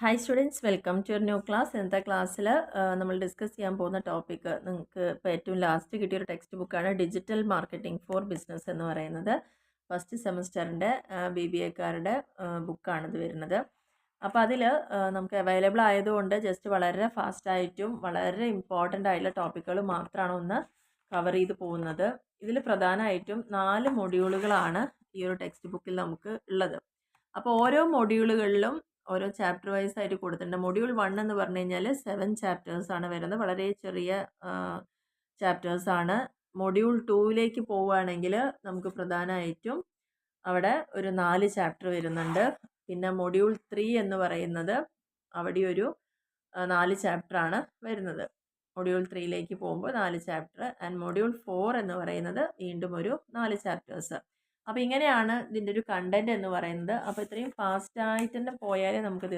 Hi students, welcome to your new class. ഇന്നത്തെ ക്ലാസ്സിൽ നമ്മൾ ഡിസ്കസ് ചെയ്യാൻ പോകുന്ന ടോപ്പിക്ക് നിങ്ങൾക്ക് ഇപ്പോൾ ഏറ്റവും ലാസ്റ്റ് കിട്ടിയൊരു ടെക്സ്റ്റ് ബുക്കാണ് ഡിജിറ്റൽ മാർക്കറ്റിംഗ് ഫോർ ബിസിനസ് എന്ന് പറയുന്നത്. ഫസ്റ്റ് സെമസ്റ്ററിൻ്റെ BBAക്കാരുടെ ബുക്കാണിത് വരുന്നത്. അപ്പോൾ അതിൽ നമുക്ക് അവൈലബിൾ ആയതുകൊണ്ട് ജസ്റ്റ് വളരെ ഫാസ്റ്റായിട്ടും വളരെ ഇമ്പോർട്ടൻ്റ് ആയിട്ടുള്ള ടോപ്പിക്കുകൾ മാത്രമാണ് ഒന്ന് കവർ ചെയ്ത് പോകുന്നത്. ഇതിൽ പ്രധാനമായിട്ടും 4 മൊഡ്യൂളുകളാണ് ഈ ഒരു ടെക്സ്റ്റ് ബുക്കിൽ നമുക്ക് ഉള്ളത്. അപ്പോൾ ഓരോ മൊഡ്യൂളുകളിലും ഓരോ ചാപ്റ്റർ വൈസ് ആയിട്ട് കൊടുത്തിട്ടുണ്ട്. മൊഡ്യൂൾ 1 എന്ന് പറഞ്ഞു കഴിഞ്ഞാൽ 7 ചാപ്റ്റേഴ്സ് ആണ് വരുന്നത്. വളരെ ചെറിയ ചാപ്റ്റേഴ്സ് ആണ്. മൊഡ്യൂൾ 2ലേക്ക് പോവുകയാണെങ്കിൽ നമുക്ക് പ്രധാനമായിട്ടും അവിടെ ഒരു 4 ചാപ്റ്റർ വരുന്നുണ്ട്. പിന്നെ മൊഡ്യൂൾ 3 എന്ന് പറയുന്നത് അവിടെ ഒരു 4 ചാപ്റ്റർ ആണ് വരുന്നത്. മൊഡ്യൂൾ 3ലേക്ക് പോകുമ്പോൾ 4 ചാപ്റ്റർ ആൻഡ് മൊഡ്യൂൾ 4 എന്ന് പറയുന്നത് വീണ്ടും ഒരു 4 ചാപ്റ്റേഴ്സ്. അപ്പോൾ ഇങ്ങനെയാണ് ഇതിൻ്റെ ഒരു കണ്ടന്റ് എന്ന് പറയുന്നത്. അപ്പോൾ ഇത്രയും ഫാസ്റ്റായിട്ട് തന്നെ പോയാലേ നമുക്കിത്